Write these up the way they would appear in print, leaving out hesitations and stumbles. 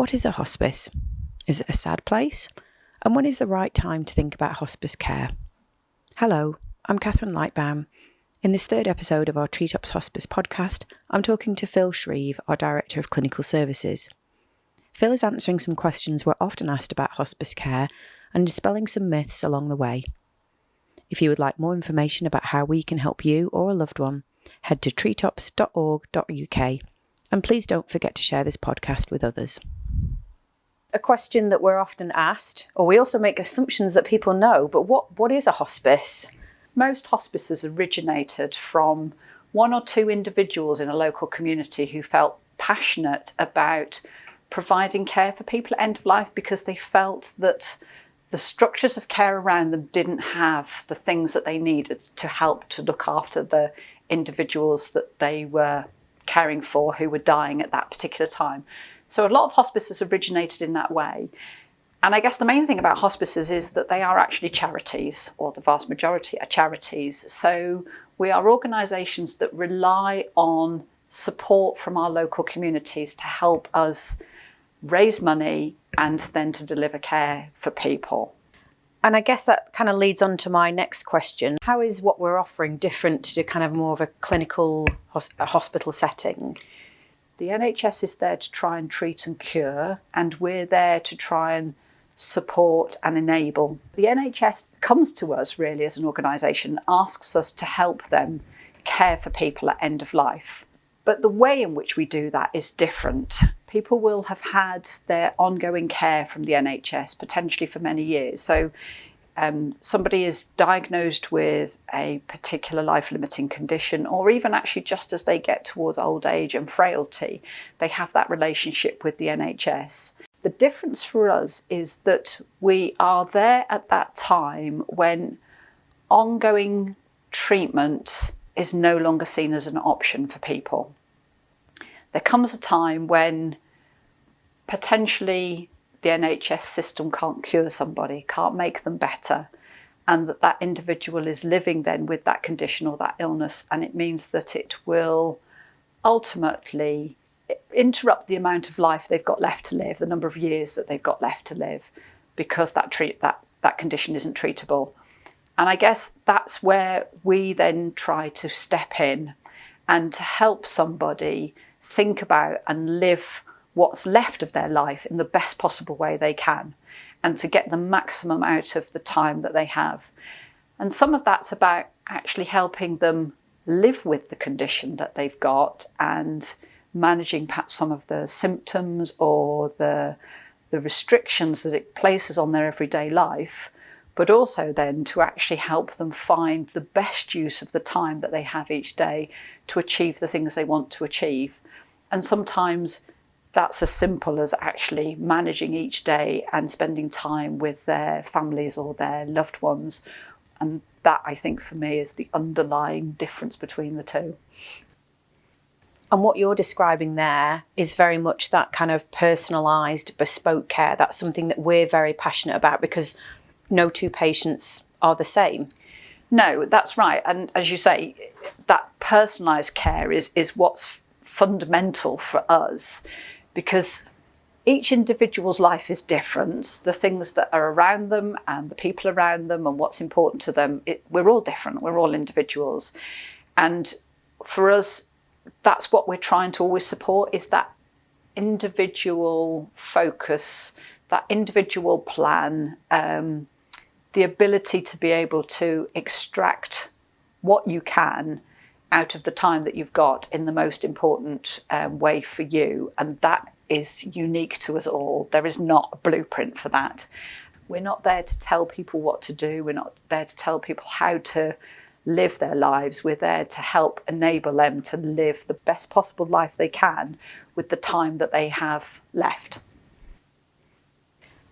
What is a hospice? Is it a sad place? And when is the right time to think about hospice care? Hello, I'm Catherine Lightbaum. In this third episode of our Treetops Hospice podcast, I'm talking to Phil Shreeve, our Director of Clinical Services. Phil is answering some questions we're often asked about hospice care and dispelling some myths along the way. If you would like more information about how we can help you or a loved one, head to treetops.org.uk and please don't forget to share this podcast with others. A question that we're often asked, or we also make assumptions that people know, but what is a hospice? Most hospices originated from one or two individuals in a local community who felt passionate about providing care for people at end of life because they felt that the structures of care around them didn't have the things that they needed to help to look after the individuals that they were caring for who were dying at that particular time. So a lot of hospices originated in that way. And I guess the main thing about hospices is that they are actually charities, or the vast majority are charities. So we are organisations that rely on support from our local communities to help us raise money and then to deliver care for people. And I guess that kind of leads on to my next question. How is what we're offering different to kind of more of a clinical hospital setting? The NHS is there to try and treat and cure, and we're there to try and support and enable. The NHS comes to us really as an organisation, asks us to help them care for people at end of life. But the way in which we do that is different. People will have had their ongoing care from the NHS potentially for many years. So somebody is diagnosed with a particular life-limiting condition, or even actually just as they get towards old age and frailty, they have that relationship with the NHS. The difference for us is that we are there at that time when ongoing treatment is no longer seen as an option for people. There comes a time when potentially the NHS system can't cure somebody, can't make them better, and that individual is living then with that condition or that illness, and it means that it will ultimately interrupt the amount of life they've got left to live, the number of years that they've got left to live, because that condition isn't treatable. And I guess that's where we then try to step in and to help somebody think about and live what's left of their life in the best possible way they can, and to get the maximum out of the time that they have. And some of that's about actually helping them live with the condition that they've got and managing perhaps some of the symptoms or the restrictions that it places on their everyday life, but also then to actually help them find the best use of the time that they have each day to achieve the things they want to achieve. And sometimes that's as simple as actually managing each day and spending time with their families or their loved ones. And that, I think, for me, is the underlying difference between the two. And what you're describing there is very much that kind of personalised, bespoke care. That's something that we're very passionate about because no two patients are the same. No, that's right. And as you say, that personalised care is what's fundamental for us, because each individual's life is different. The things that are around them and the people around them and what's important to them, we're all different. We're all individuals. And for us, that's what we're trying to always support, is that individual focus, that individual plan, the ability to be able to extract what you can out of the time that you've got in the most important way for you. And that is unique to us all. There is not a blueprint for that. We're not there to tell people what to do. We're not there to tell people how to live their lives. We're there to help enable them to live the best possible life they can with the time that they have left.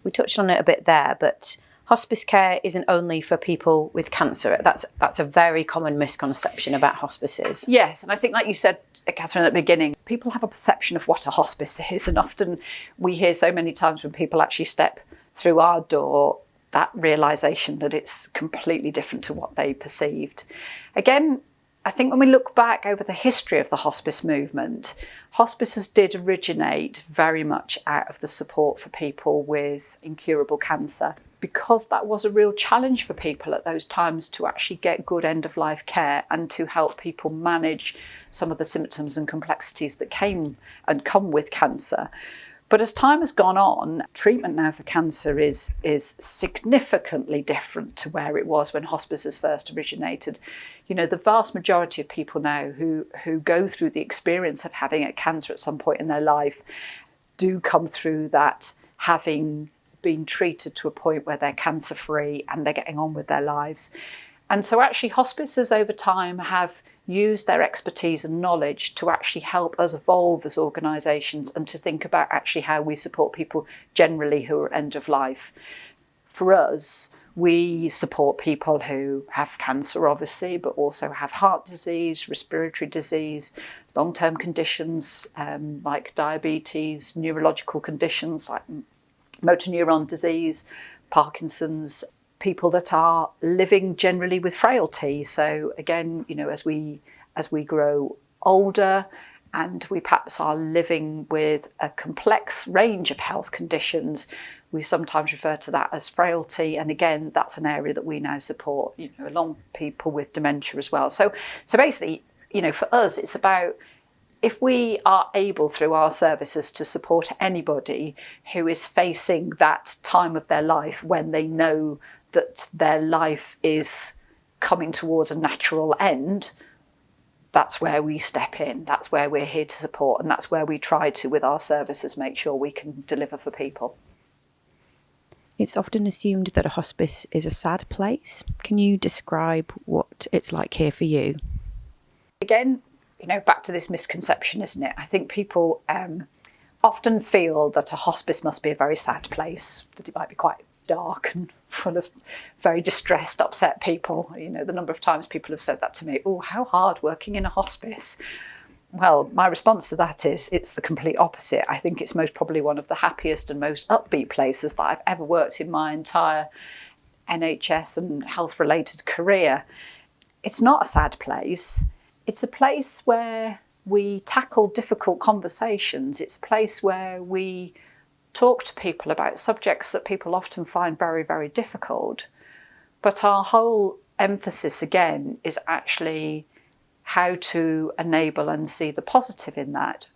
We touched on it a bit there, but hospice care isn't only for people with cancer. That's a very common misconception about hospices. Yes, and I think, like you said, Catherine, at the beginning, people have a perception of what a hospice is, and often we hear so many times when people actually step through our door, that realisation that it's completely different to what they perceived. Again, I think when we look back over the history of the hospice movement, hospices did originate very much out of the support for people with incurable cancer, because that was a real challenge for people at those times to actually get good end-of-life care and to help people manage some of the symptoms and complexities that come with cancer. But as time has gone on, treatment now for cancer is significantly different to where it was when hospices first originated. You know, the vast majority of people now who go through the experience of having a cancer at some point in their life do come through that having been treated to a point where they're cancer-free and they're getting on with their lives. And so actually hospices over time have used their expertise and knowledge to actually help us evolve as organisations and to think about actually how we support people generally who are end of life. For us, we support people who have cancer, obviously, but also have heart disease, respiratory disease, long-term conditions like diabetes, neurological conditions like motor neuron disease, Parkinson's, people that are living generally with frailty. So again, you know, as we grow older and we perhaps are living with a complex range of health conditions, we sometimes refer to that as frailty. And again, that's an area that we now support, you know, along with people with dementia as well. So basically, you know, for us, it's about, if we are able through our services to support anybody who is facing that time of their life when they know that their life is coming towards a natural end, that's where we step in. That's where we're here to support, and that's where we try to, with our services, make sure we can deliver for people. It's often assumed that a hospice is a sad place. Can you describe what it's like here for you? Again, you know, back to this misconception, isn't it? I think people often feel that a hospice must be a very sad place, that it might be quite dark and full of very distressed, upset people. You know, the number of times people have said that to me, oh, how hard working in a hospice. Well, my response to that is it's the complete opposite. I think it's most probably one of the happiest and most upbeat places that I've ever worked in my entire NHS and health-related career. It's not a sad place. It's a place where we tackle difficult conversations. It's a place where we talk to people about subjects that people often find very, very difficult. But our whole emphasis, again, is actually how to enable and see the positive in that,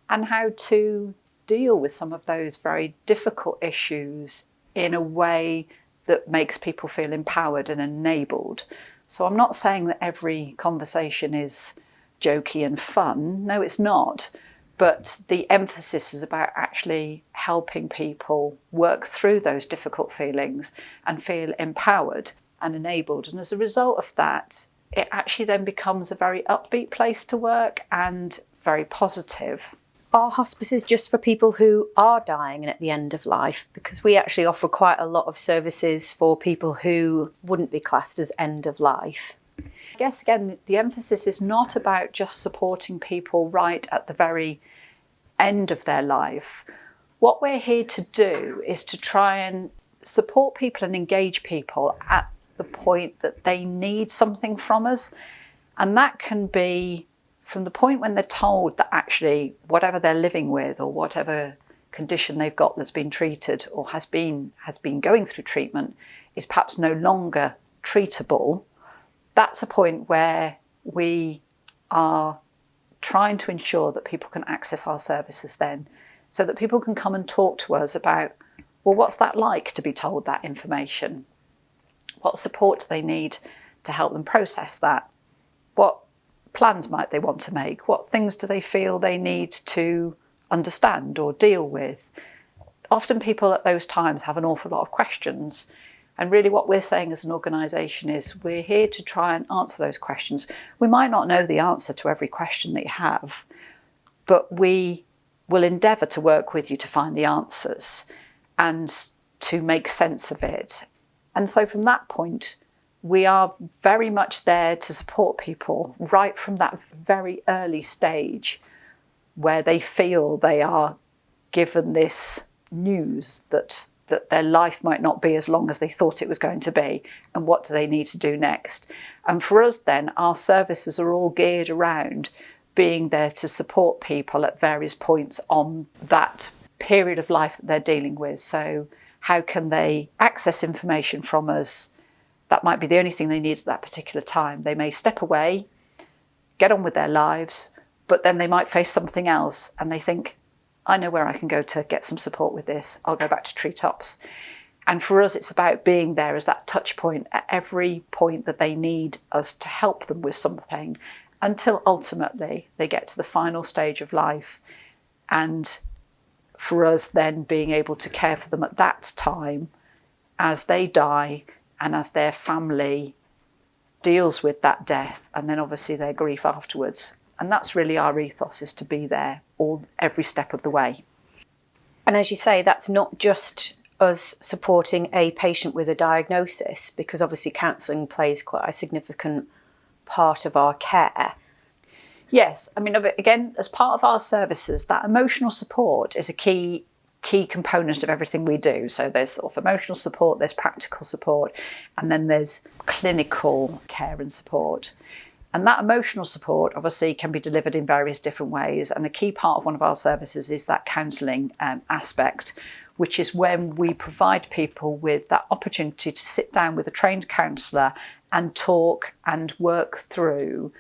and how to deal with some of those very difficult issues in a way that makes people feel empowered and enabled. So I'm not saying that every conversation is jokey and fun. No, it's not. But the emphasis is about actually helping people work through those difficult feelings and feel empowered and enabled. And as a result of that, it actually then becomes a very upbeat place to work and very positive. Are hospices just for people who are dying and at the end of life? Because we actually offer quite a lot of services for people who wouldn't be classed as end of life. I guess, again, the emphasis is not about just supporting people right at the very end of their life. What we're here to do is to try and support people and engage people at the point that they need something from us. And that can be from the point when they're told that actually whatever they're living with or whatever condition they've got that's been treated or has been going through treatment is perhaps no longer treatable. That's a point where we are trying to ensure that people can access our services then, so that people can come and talk to us about, well, what's that like to be told that information? What support do they need to help them process that? What plans might they want to make? What things do they feel they need to understand or deal with? Often people at those times have an awful lot of questions. And really what we're saying as an organisation is we're here to try and answer those questions. We might not know the answer to every question that you have, but we will endeavour to work with you to find the answers and to make sense of it. And so from that point, we are very much there to support people right from that very early stage where they feel they are given this news that their life might not be as long as they thought it was going to be, and what do they need to do next. And for us then, our services are all geared around being there to support people at various points on that period of life that they're dealing with. So how can they access information from us? That might be the only thing they need at that particular time. They may step away, get on with their lives, but then they might face something else and they think, I know where I can go to get some support with this. I'll go back to Treetops. And for us, it's about being there as that touch point at every point that they need us to help them with something, until ultimately they get to the final stage of life. And for us then being able to care for them at that time as they die and as their family deals with that death, and then obviously their grief afterwards. And that's really our ethos, is to be there every step of the way. And as you say, that's not just us supporting a patient with a diagnosis, because obviously counselling plays quite a significant part of our care. Yes, I mean, again, as part of our services, that emotional support is a key component of everything we do. So there's sort of emotional support, there's practical support, and then there's clinical care and support. And that emotional support obviously can be delivered in various different ways. And a key part of one of our services is that counselling aspect, which is when we provide people with that opportunity to sit down with a trained counsellor and talk and work through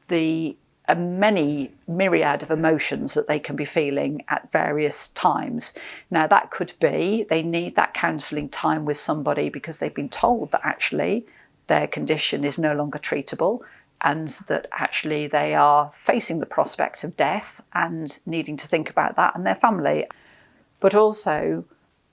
the many myriad of emotions that they can be feeling at various times. Now, that could be they need that counselling time with somebody because they've been told that actually their condition is no longer treatable, and that actually they are facing the prospect of death and needing to think about that and their family. But also,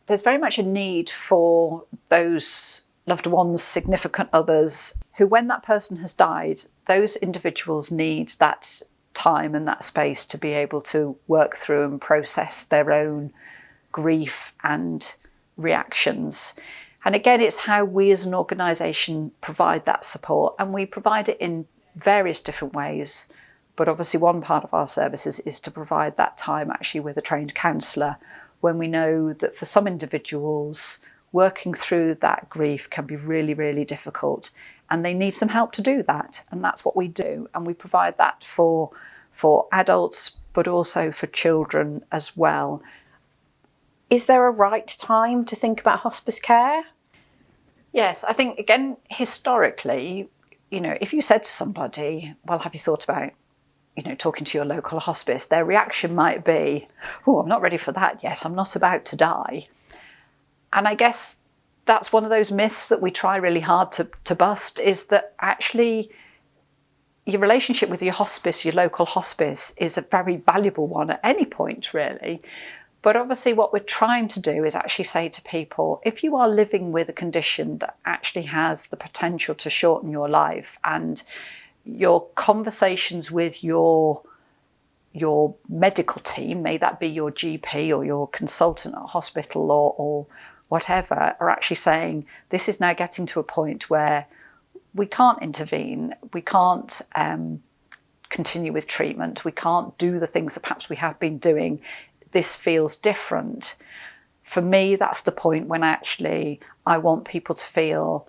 there's very much a need for those loved ones, significant others, who, when that person has died, those individuals need that time and that space to be able to work through and process their own grief and reactions. And again, it's how we as an organisation provide that support, and we provide it in various different ways. But obviously one part of our services is to provide that time actually with a trained counsellor, when we know that for some individuals working through that grief can be really, really difficult, and they need some help to do that. And that's what we do. And we provide that for adults, but also for children as well. Is there a right time to think about hospice care? Yes, I think, again, historically, if you said to somebody, well, have you thought about, talking to your local hospice, their reaction might be, oh, I'm not ready for that yet. I'm not about to die. And I guess that's one of those myths that we try really hard to bust, is that actually your relationship with your hospice, your local hospice, is a very valuable one at any point, really. But obviously what we're trying to do is actually say to people, if you are living with a condition that actually has the potential to shorten your life, and your conversations with your medical team, may that be your GP or your consultant at hospital or whatever, are actually saying, this is now getting to a point where we can't intervene, we can't continue with treatment, we can't do the things that perhaps we have been doing, this feels different. For me, that's the point when actually I want people to feel,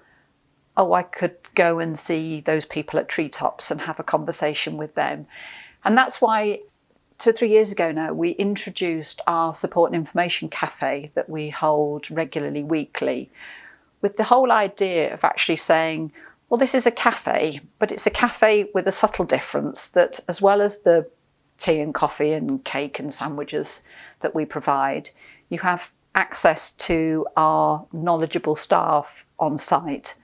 oh, I could go and see those people at Treetops and have a conversation with them. And that's why 2 or 3 years ago now, we introduced our support and information cafe that we hold regularly weekly, with the whole idea of actually saying, well, this is a cafe, but it's a cafe with a subtle difference, that as well as the tea and coffee and cake and sandwiches that we provide, you have access to our knowledgeable staff on site,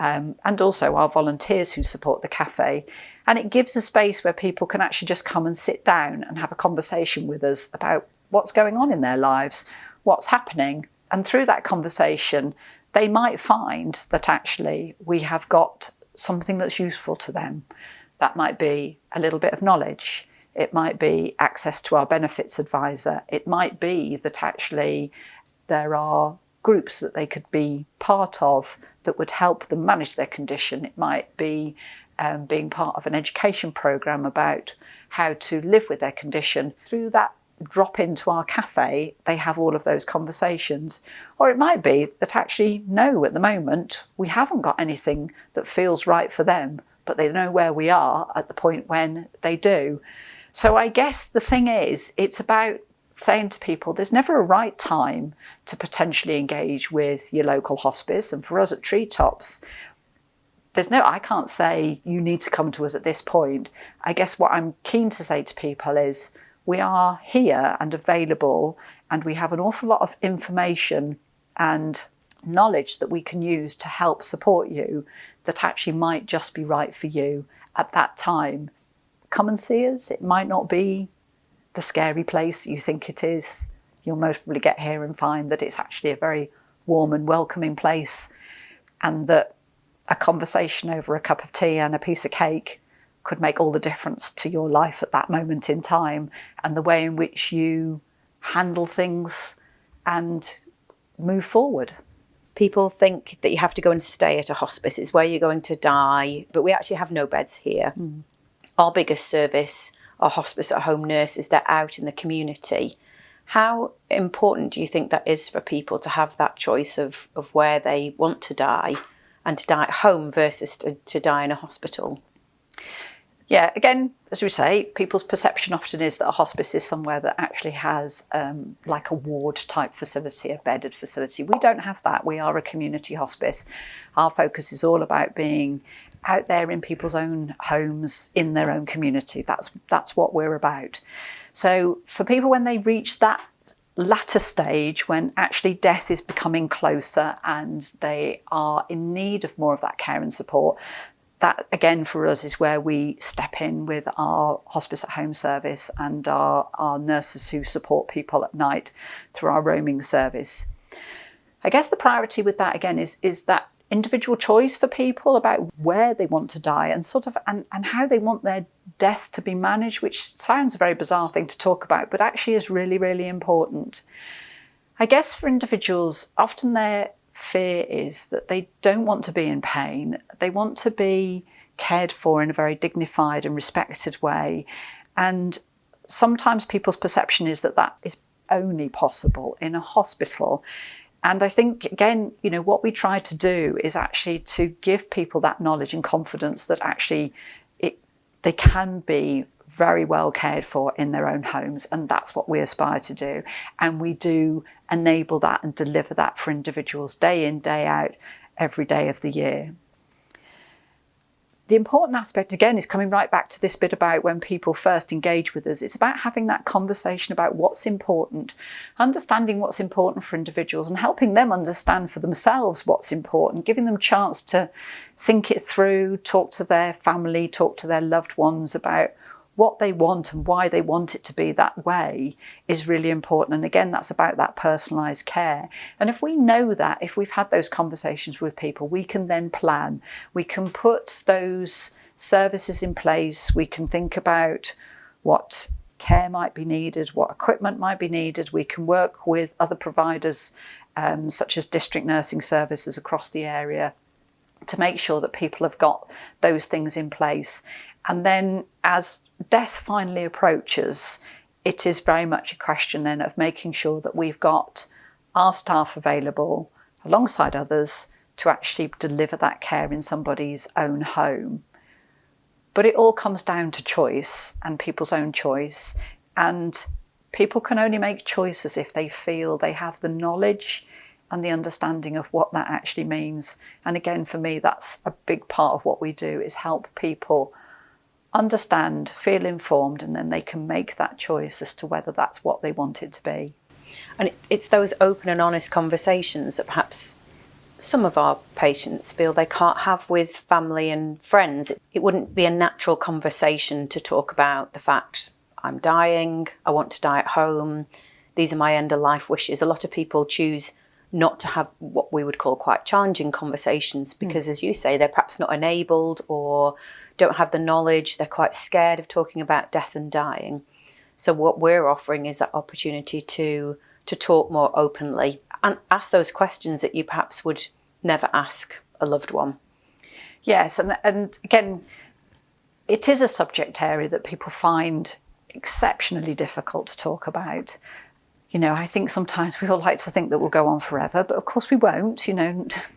and also our volunteers who support the cafe. And it gives a space where people can actually just come and sit down and have a conversation with us about what's going on in their lives, what's happening. And through that conversation, they might find that actually we have got something that's useful to them. That might be a little bit of knowledge. It might be access to our benefits advisor. It might be that actually there are groups that they could be part of that would help them manage their condition. It might be being part of an education programme about how to live with their condition. Through that drop into our cafe, they have all of those conversations. Or it might be that actually, no, at the moment, we haven't got anything that feels right for them, but they know where we are at the point when they do. So I guess the thing is, it's about saying to people, there's never a right time to potentially engage with your local hospice. And for us at Treetops, I can't say you need to come to us at this point. I guess what I'm keen to say to people is we are here and available, and we have an awful lot of information and knowledge that we can use to help support you that actually might just be right for you at that time. Come and see us. It might not be the scary place that you think it is. You'll most probably get here and find that it's actually a very warm and welcoming place, and that a conversation over a cup of tea and a piece of cake could make all the difference to your life at that moment in time, and the way in which you handle things and move forward. People think that you have to go and stay at a hospice. It's where you're going to die, but we actually have no beds here. Our biggest service, our hospice at home nurses, they're out in the community. How important do you think that is for people to have that choice of where they want to die, and to die at home versus to die in a hospital? Yeah, again, as we say, people's perception often is that a hospice is somewhere that actually has like a ward type facility, a bedded facility. We don't have that. We are a community hospice. Our focus is all about being out there in people's own homes, in their own community. That's what we're about. So for people, when they reach that latter stage, when actually death is becoming closer and they are in need of more of that care and support, that again for us is where we step in with our hospice at home service and our nurses who support people at night through our roaming service. I guess the priority with that again is that individual choice for people about where they want to die and and how they want their death to be managed, which sounds a very bizarre thing to talk about, but actually is really, really important. I guess for individuals, often their fear is that they don't want to be in pain. They want to be cared for in a very dignified and respected way. And sometimes people's perception is that that is only possible in a hospital. And I think, again, what we try to do is actually to give people that knowledge and confidence that actually they can be very well cared for in their own homes. And that's what we aspire to do. And we do enable that and deliver that for individuals day in, day out, every day of the year. The important aspect, again, is coming right back to this bit about when people first engage with us. It's about having that conversation about what's important, understanding what's important for individuals and helping them understand for themselves what's important, giving them a chance to think it through, talk to their family, talk to their loved ones about what they want and why they want it to be that way is really important. And again, that's about that personalised care. And if we know that, if we've had those conversations with people, we can then plan. We can put those services in place. We can think about what care might be needed, what equipment might be needed. We can work with other providers, such as district nursing services across the area, to make sure that people have got those things in place. And then as death finally approaches, it is very much a question then of making sure that we've got our staff available alongside others to actually deliver that care in somebody's own home. But it all comes down to choice and people's own choice. And people can only make choices if they feel they have the knowledge and the understanding of what that actually means. And again, for me, that's a big part of what we do, is help people understand, feel informed, and then they can make that choice as to whether that's what they want it to be. And it's those open and honest conversations that perhaps some of our patients feel they can't have with family and friends. It wouldn't be a natural conversation to talk about the fact, I'm dying, I want to die at home, these are my end of life wishes. A lot of people choose not to have what we would call quite challenging conversations because, as you say, they're perhaps not enabled or don't have the knowledge. They're quite scared of talking about death and dying. So what we're offering is that opportunity to talk more openly and ask those questions that you perhaps would never ask a loved one. Yes, and again, it is a subject area that people find exceptionally difficult to talk about. I think sometimes we all like to think that we'll go on forever, but of course we won't.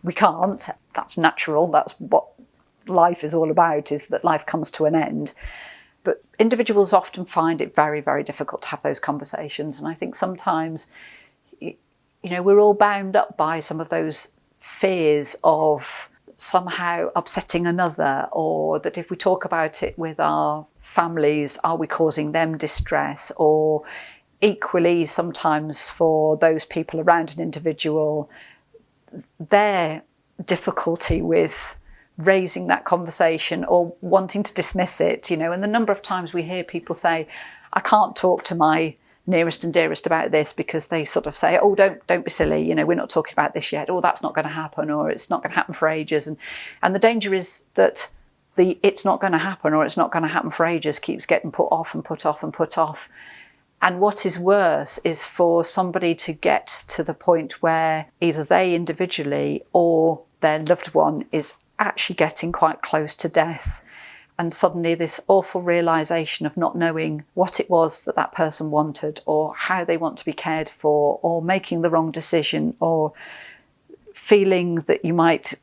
We can't. That's natural. That's what life is all about, is that life comes to an end. But individuals often find it very, very difficult to have those conversations. And I think sometimes, we're all bound up by some of those fears of somehow upsetting another, or that if we talk about it with our families, are we causing them distress? Or equally, sometimes for those people around an individual, their difficulty with raising that conversation or wanting to dismiss it, and the number of times we hear people say, I can't talk to my nearest and dearest about this, because they sort of say, oh, don't be silly, we're not talking about this yet, or that's not going to happen, or it's not going to happen for ages. And the danger is that the it's not going to happen, or it's not going to happen for ages, keeps getting put off and put off and put off. And what is worse is for somebody to get to the point where either they individually or their loved one is actually getting quite close to death. And suddenly this awful realisation of not knowing what it was that that person wanted, or how they want to be cared for, or making the wrong decision, or feeling that you might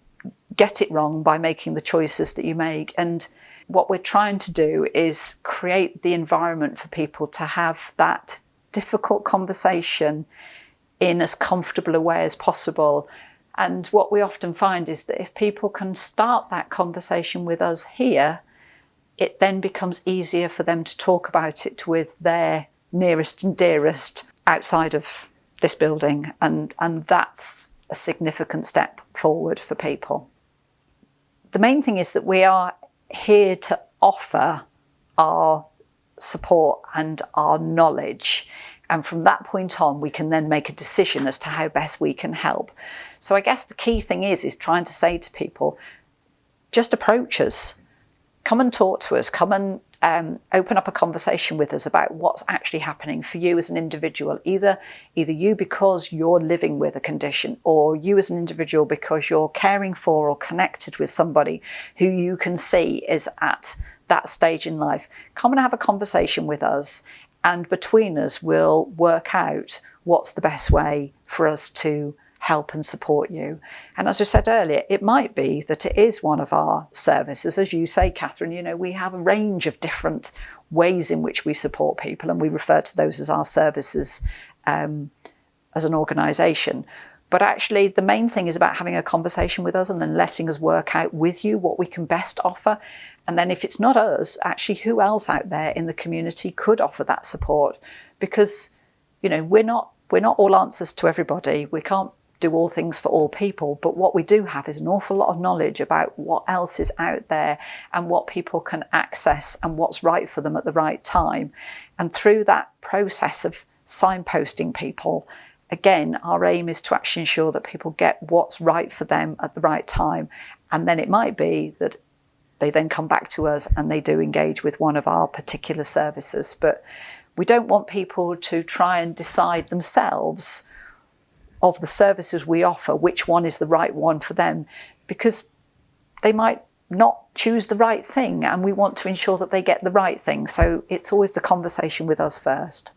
get it wrong by making the choices that you make. And what we're trying to do is create the environment for people to have that difficult conversation in as comfortable a way as possible. And what we often find is that if people can start that conversation with us here, it then becomes easier for them to talk about it with their nearest and dearest outside of this building. And that's a significant step forward for people. The main thing is that we are here to offer our support and our knowledge. And from that point on, we can then make a decision as to how best we can help. So I guess the key thing is trying to say to people, just approach us, come and talk to us, come and open up a conversation with us about what's actually happening for you as an individual, either you because you're living with a condition, or you as an individual because you're caring for or connected with somebody who you can see is at that stage in life. Come and have a conversation with us, and between us we'll work out what's the best way for us to help and support you. And as I said earlier, it might be that it is one of our services. As you say, Catherine, we have a range of different ways in which we support people, and we refer to those as our services as an organisation. But actually, the main thing is about having a conversation with us and then letting us work out with you what we can best offer. And then if it's not us, actually who else out there in the community could offer that support? Because, we're not all answers to everybody. We can't do all things for all people, but what we do have is an awful lot of knowledge about what else is out there and what people can access and what's right for them at the right time. And through that process of signposting people, again, our aim is to actually ensure that people get what's right for them at the right time. And then it might be that they then come back to us and they do engage with one of our particular services. But we don't want people to try and decide themselves of the services we offer, which one is the right one for them, because they might not choose the right thing, and we want to ensure that they get the right thing. So it's always the conversation with us first.